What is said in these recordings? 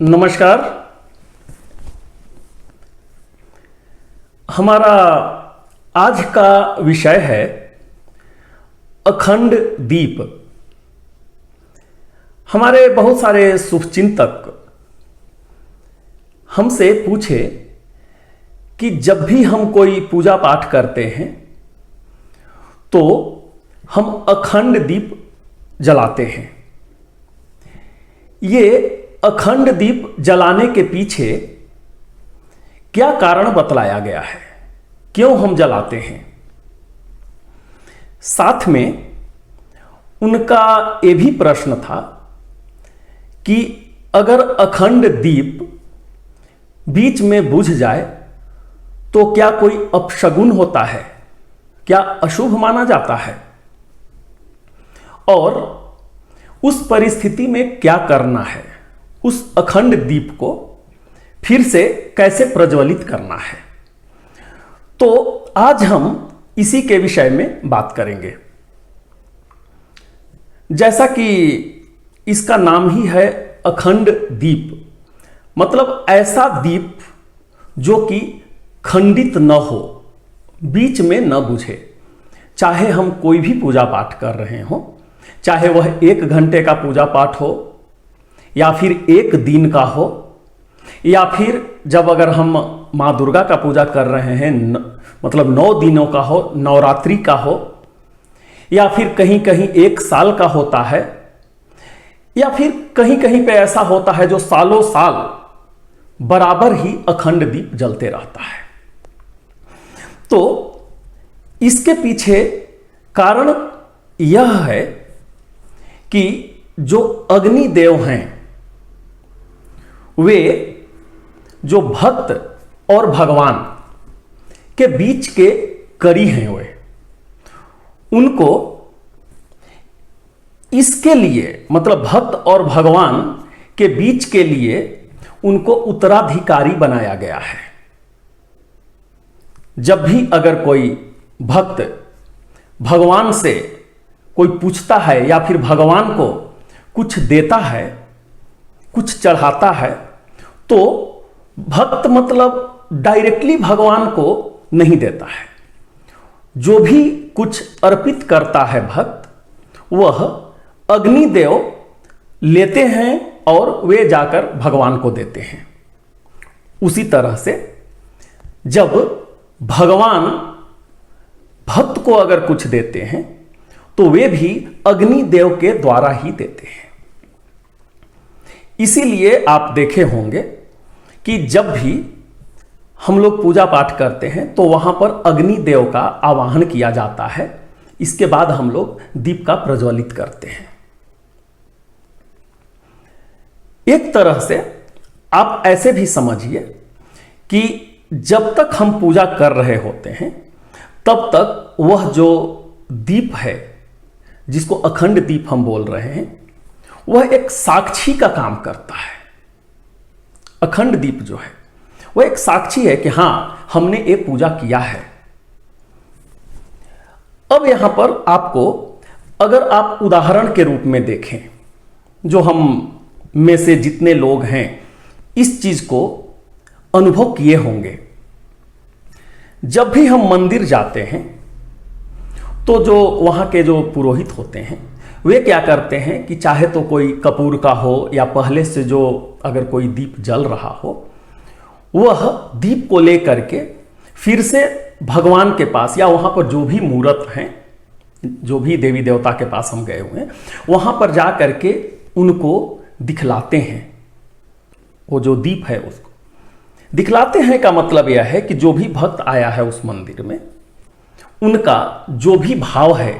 नमस्कार। हमारा आज का विषय है अखंड दीप। हमारे बहुत सारे शुभचिंतक हमसे पूछे कि जब भी हम कोई पूजा पाठ करते हैं तो हम अखंड दीप जलाते हैं। ये अखंड दीप जलाने के पीछे क्या कारण बतलाया गया है, क्यों हम जलाते हैं। साथ में उनका यह भी प्रश्न था कि अगर अखंड दीप बीच में बुझ जाए तो क्या कोई अपशगुन होता है, क्या अशुभ माना जाता है, और उस परिस्थिति में क्या करना है, उस अखंड दीप को फिर से कैसे प्रज्वलित करना है। तो आज हम इसी के विषय में बात करेंगे। जैसा कि इसका नाम ही है अखंड दीप, मतलब ऐसा दीप जो कि खंडित न हो, बीच में न बुझे। चाहे हम कोई भी पूजा पाठ कर रहे हो, चाहे वह 1 घंटे का पूजा पाठ हो या फिर 1 दिन का हो, या फिर जब अगर हम माँ दुर्गा का पूजा कर रहे हैं मतलब 9 दिनों का हो, नवरात्रि का हो, या फिर कहीं कहीं 1 साल का होता है, या फिर कहीं कहीं पे ऐसा होता है जो सालों साल बराबर ही अखंड दीप जलते रहता है। तो इसके पीछे कारण यह है कि जो अग्नि देव हैं, वे जो भक्त और भगवान के बीच के कड़ी हैं, वे उनको इसके लिए मतलब भक्त और भगवान के बीच के लिए उनको उत्तराधिकारी बनाया गया है। जब भी अगर कोई भक्त भगवान से कोई पूछता है या फिर भगवान को कुछ देता है, कुछ चढ़ाता है, तो भक्त मतलब डायरेक्टली भगवान को नहीं देता है। जो भी कुछ अर्पित करता है भक्त, वह अग्निदेव लेते हैं और वे जाकर भगवान को देते हैं। उसी तरह से जब भगवान भक्त को अगर कुछ देते हैं तो वे भी अग्निदेव के द्वारा ही देते हैं। इसीलिए आप देखे होंगे कि जब भी हम लोग पूजा पाठ करते हैं तो वहां पर अग्निदेव का आवाहन किया जाता है। इसके बाद हम लोग दीप का प्रज्वलित करते हैं। एक तरह से आप ऐसे भी समझिए कि जब तक हम पूजा कर रहे होते हैं तब तक वह जो दीप है, जिसको अखंड दीप हम बोल रहे हैं, वह एक साक्षी का काम करता है। अखंड दीप जो है वह एक साक्षी है कि हां, हमने एक पूजा किया है। अब यहां पर आपको अगर आप उदाहरण के रूप में देखें, जो हम में से जितने लोग हैं इस चीज को अनुभव किए होंगे, जब भी हम मंदिर जाते हैं तो जो वहां के जो पुरोहित होते हैं वे क्या करते हैं कि चाहे तो कोई कपूर का हो या पहले से जो अगर कोई दीप जल रहा हो, वह दीप को लेकर के फिर से भगवान के पास या वहां पर जो भी मूर्त हैं, जो भी देवी देवता के पास हम गए हुए हैं, वहां पर जा करके उनको दिखलाते हैं। वो जो दीप है उसको दिखलाते हैं का मतलब यह है कि जो भी भक्त आया है उस मंदिर में, उनका जो भी भाव है,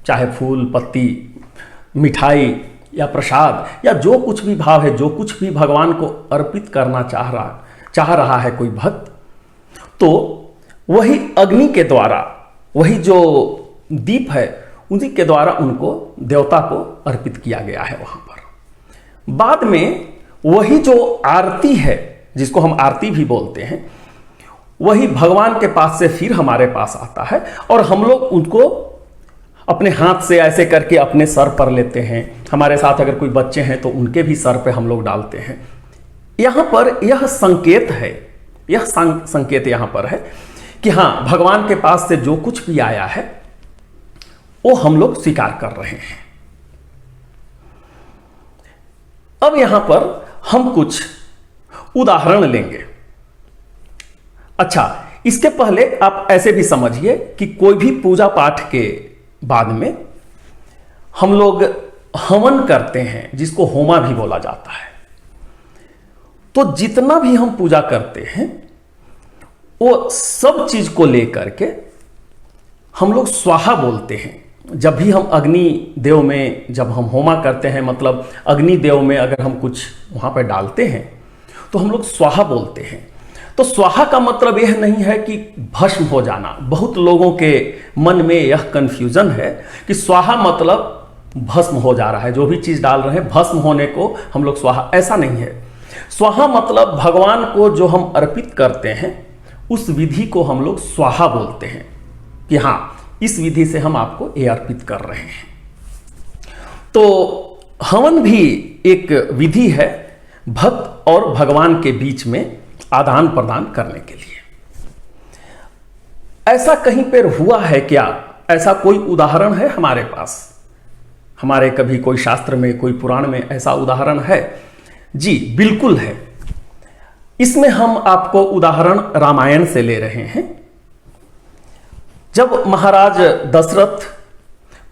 चाहे फूल पत्ती, मिठाई या प्रसाद, या जो कुछ भी भाव है, जो कुछ भी भगवान को अर्पित करना चाह रहा है कोई भक्त, तो वही अग्नि के द्वारा, वही जो दीप है उसी के द्वारा उनको देवता को अर्पित किया गया है वहां पर। बाद में वही जो आरती है, जिसको हम आरती भी बोलते हैं, वही भगवान के पास से फिर हमारे पास आता है और हम लोग उनको अपने हाथ से ऐसे करके अपने सर पर लेते हैं। हमारे साथ अगर कोई बच्चे हैं तो उनके भी सर पे हम लोग डालते हैं। यहां पर यह संकेत है, यह संकेत यहां पर है कि हां, भगवान के पास से जो कुछ भी आया है वो हम लोग स्वीकार कर रहे हैं। अब यहां पर हम कुछ उदाहरण लेंगे। अच्छा, इसके पहले आप ऐसे भी समझिए कि कोई भी पूजा पाठ के बाद में हम लोग हवन करते हैं, जिसको होमा भी बोला जाता है। तो जितना भी हम पूजा करते हैं वो सब चीज को लेकर के हम लोग स्वाहा बोलते हैं। जब भी हम अग्नि देव में जब हम होमा करते हैं, मतलब अग्नि देव में अगर हम कुछ वहां पर डालते हैं तो हम लोग स्वाहा बोलते हैं। तो स्वाहा का मतलब यह नहीं है कि भस्म हो जाना। बहुत लोगों के मन में यह कंफ्यूजन है कि स्वाहा मतलब भस्म हो जा रहा है, जो भी चीज डाल रहे हैं भस्म होने को हम लोग स्वाहा, ऐसा नहीं है। स्वाहा मतलब भगवान को जो हम अर्पित करते हैं उस विधि को हम लोग स्वाहा बोलते हैं कि हां, इस विधि से हम आपको ये अर्पित कर रहे हैं। तो हवन भी एक विधि है भक्त और भगवान के बीच में आदान प्रदान करने के लिए। ऐसा कहीं पर हुआ है क्या? ऐसा कोई उदाहरण है हमारे पास? हमारे कभी कोई शास्त्र में, कोई पुराण में ऐसा उदाहरण है? जी बिल्कुल है। इसमें हम आपको उदाहरण रामायण से ले रहे हैं। जब महाराज दशरथ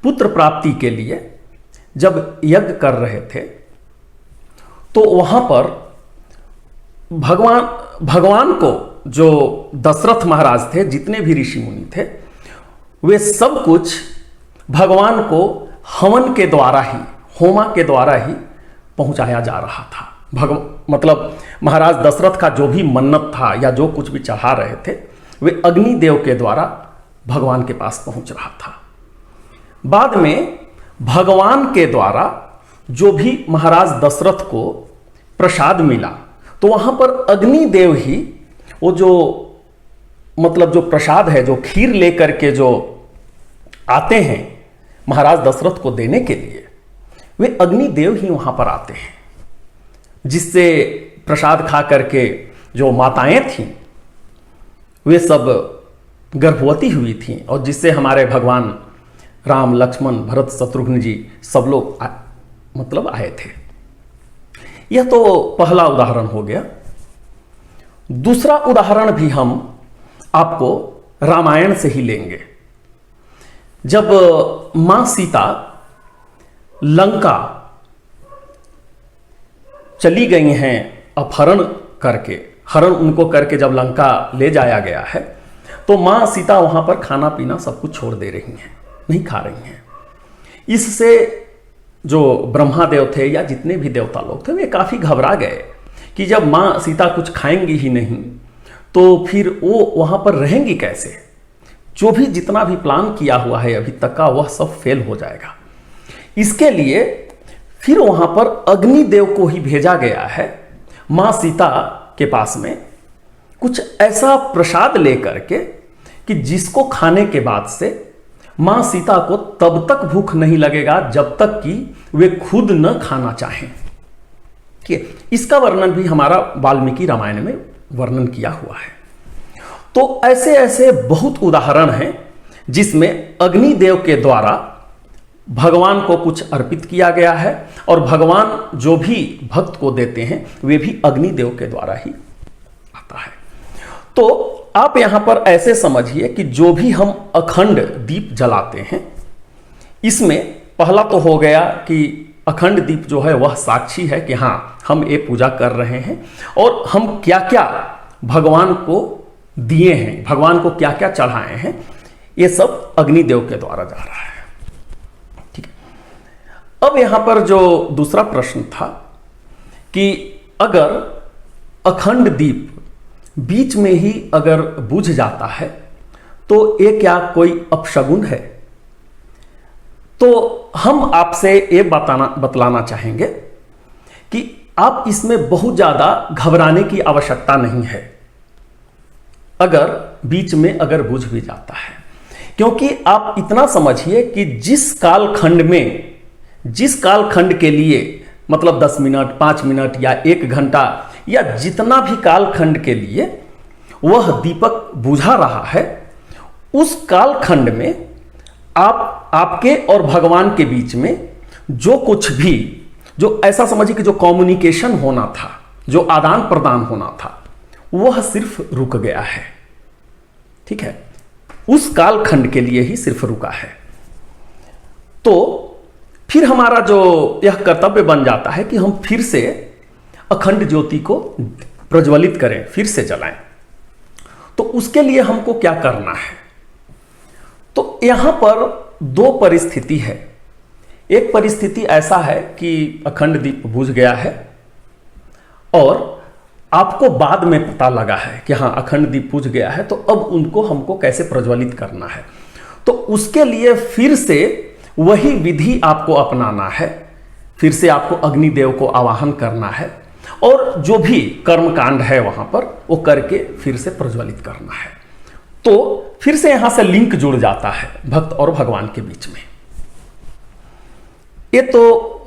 पुत्र प्राप्ति के लिए जब यज्ञ कर रहे थे तो वहां पर भगवान को, जो दशरथ महाराज थे, जितने भी ऋषि मुनि थे, वे सब कुछ भगवान को हवन के द्वारा ही, होमा के द्वारा ही पहुंचाया जा रहा था। मतलब महाराज दशरथ का जो भी मन्नत था या जो कुछ भी चढ़ा रहे थे वे अग्नि देव के द्वारा भगवान के पास पहुंच रहा था। बाद में भगवान के द्वारा जो भी महाराज दशरथ को प्रसाद मिला तो वहां पर अग्नि देव ही वो जो, मतलब जो प्रसाद है, जो खीर लेकर के जो आते हैं महाराज दशरथ को देने के लिए, वे अग्नि देव ही वहां पर आते हैं, जिससे प्रसाद खा करके जो माताएं थीं वे सब गर्भवती हुई थीं, और जिससे हमारे भगवान राम, लक्ष्मण, भरत, शत्रुघ्न जी सब लोग मतलब आए थे। यह तो पहला उदाहरण हो गया। दूसरा उदाहरण भी हम आपको रामायण से ही लेंगे। जब मां सीता लंका चली गई हैं अपहरण करके, हरण उनको करके जब लंका ले जाया गया है तो मां सीता वहां पर खाना पीना सब कुछ छोड़ दे रही हैं, नहीं खा रही हैं। इससे जो ब्रह्मादेव थे या जितने भी देवता लोग थे वे काफी घबरा गए कि जब मां सीता कुछ खाएंगी ही नहीं तो फिर वो वहां पर रहेंगी कैसे? जो भी जितना भी प्लान किया हुआ है अभी तक का वह सब फेल हो जाएगा। इसके लिए फिर वहां पर अग्निदेव को ही भेजा गया है मां सीता के पास में कुछ ऐसा प्रसाद लेकर के कि जिसको खाने के बाद से मां सीता को तब तक भूख नहीं लगेगा जब तक कि वे खुद न खाना चाहें। इसका वर्णन भी हमारा वाल्मीकि रामायण में वर्णन किया हुआ है। तो ऐसे ऐसे बहुत उदाहरण हैं जिसमें अग्निदेव के द्वारा भगवान को कुछ अर्पित किया गया है, और भगवान जो भी भक्त को देते हैं वे भी अग्निदेव के द्वारा ही आता है। तो आप यहां पर ऐसे समझिए कि जो भी हम अखंड दीप जलाते हैं, इसमें पहला तो हो गया कि अखंड दीप जो है वह साक्षी है कि हां, हम ये पूजा कर रहे हैं और हम क्या क्या भगवान को दिए हैं, भगवान को क्या क्या चढ़ाए हैं, ये सब अग्निदेव के द्वारा जा रहा है। ठीक है। अब यहां पर जो दूसरा प्रश्न था कि अगर अखंड दीप बीच में ही अगर बुझ जाता है तो ये क्या कोई अपशगुन है? तो हम आपसे ये बतलाना चाहेंगे कि आप इसमें बहुत ज्यादा घबराने की आवश्यकता नहीं है अगर बीच में अगर बुझ भी जाता है, क्योंकि आप इतना समझिए कि जिस कालखंड के लिए मतलब 10 मिनट, 5 मिनट या 1 घंटा या जितना भी कालखंड के लिए वह दीपक बुझा रहा है, उस कालखंड में आपके और भगवान के बीच में जो कुछ भी, जो ऐसा समझिए कि जो कम्युनिकेशन होना था, जो आदान प्रदान होना था, वह सिर्फ रुक गया है। ठीक है, उस कालखंड के लिए ही सिर्फ रुका है। तो फिर हमारा जो यह कर्तव्य बन जाता है कि हम फिर से अखंड ज्योति को प्रज्वलित करें, फिर से जलाएं। तो उसके लिए हमको क्या करना है? तो यहां पर दो परिस्थिति है। एक परिस्थिति ऐसा है कि अखंड दीप बुझ गया है और आपको बाद में पता लगा है कि हाँ अखंड दीप बुझ गया है, तो अब उनको हमको कैसे प्रज्वलित करना है। तो उसके लिए फिर से वही विधि आपको अपनाना है, फिर से आपको अग्निदेव को आवाहन करना है और जो भी कर्मकांड है वहां पर वो करके फिर से प्रज्वलित करना है। तो फिर से यहां से लिंक जुड़ जाता है भक्त और भगवान के बीच में। ये तो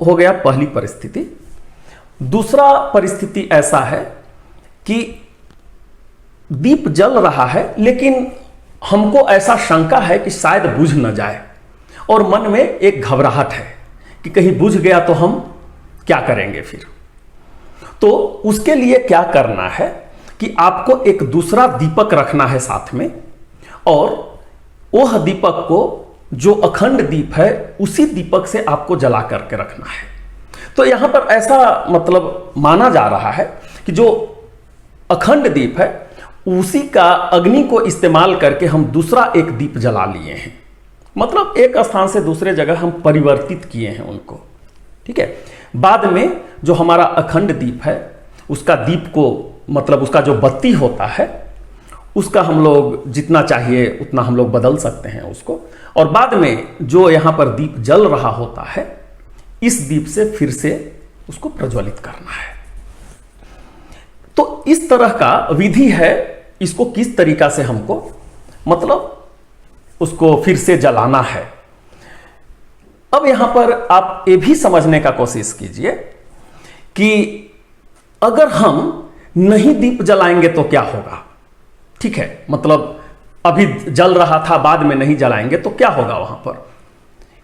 हो गया पहली परिस्थिति। दूसरा परिस्थिति ऐसा है कि दीप जल रहा है लेकिन हमको ऐसा शंका है कि शायद बुझ न जाए और मन में एक घबराहट है कि कहीं बुझ गया तो हम क्या करेंगे फिर। तो उसके लिए क्या करना है कि आपको एक दूसरा दीपक रखना है साथ में और वह दीपक को, जो अखंड दीप है, उसी दीपक से आपको जला करके रखना है। तो यहां पर ऐसा मतलब माना जा रहा है कि जो अखंड दीप है उसी का अग्नि को इस्तेमाल करके हम दूसरा एक दीप जला लिए हैं, मतलब एक स्थान से दूसरे जगह हम परिवर्तित किए हैं उनको। ठीक है, बाद में जो हमारा अखंड दीप है उसका दीप को, मतलब उसका जो बत्ती होता है उसका हम लोग जितना चाहिए उतना हम लोग बदल सकते हैं उसको, और बाद में जो यहाँ पर दीप जल रहा होता है इस दीप से फिर से उसको प्रज्वलित करना है। तो इस तरह का विधि है। इसको किस तरीका से हमको मतलब उसको फिर से जलाना है। अब यहां पर आप ये भी समझने का कोशिश कीजिए कि अगर हम नहीं दीप जलाएंगे तो क्या होगा। ठीक है, मतलब अभी जल रहा था, बाद में नहीं जलाएंगे तो क्या होगा वहां पर?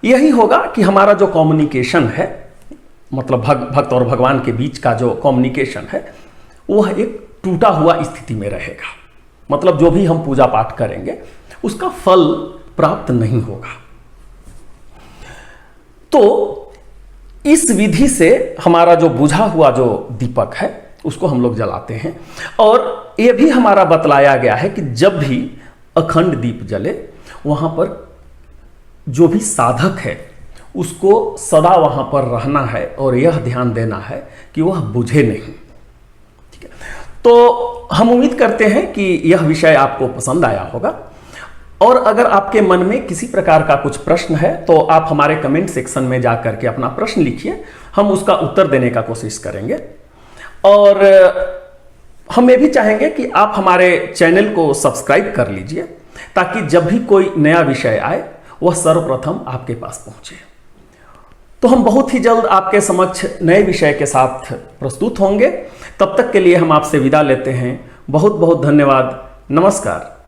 यही होगा कि हमारा जो कम्युनिकेशन है, मतलब भक्त और भगवान के बीच का जो कम्युनिकेशन है वह एक टूटा हुआ स्थिति में रहेगा। मतलब जो भी हम पूजा पाठ करेंगे उसका फल प्राप्त नहीं होगा। तो इस विधि से हमारा जो बुझा हुआ जो दीपक है उसको हम लोग जलाते हैं। और यह भी हमारा बतलाया गया है कि जब भी अखंड दीप जले वहां पर जो भी साधक है उसको सदा वहां पर रहना है और यह ध्यान देना है कि वह बुझे नहीं। ठीक है, तो हम उम्मीद करते हैं कि यह विषय आपको पसंद आया होगा। और अगर आपके मन में किसी प्रकार का कुछ प्रश्न है तो आप हमारे कमेंट सेक्शन में जाकर के अपना प्रश्न लिखिए, हम उसका उत्तर देने का कोशिश करेंगे। और हम ये भी चाहेंगे कि आप हमारे चैनल को सब्सक्राइब कर लीजिए ताकि जब भी कोई नया विषय आए वह सर्वप्रथम आपके पास पहुंचे। तो हम बहुत ही जल्द आपके समक्ष नए विषय के साथ प्रस्तुत होंगे। तब तक के लिए हम आपसे विदा लेते हैं। बहुत बहुत धन्यवाद। नमस्कार।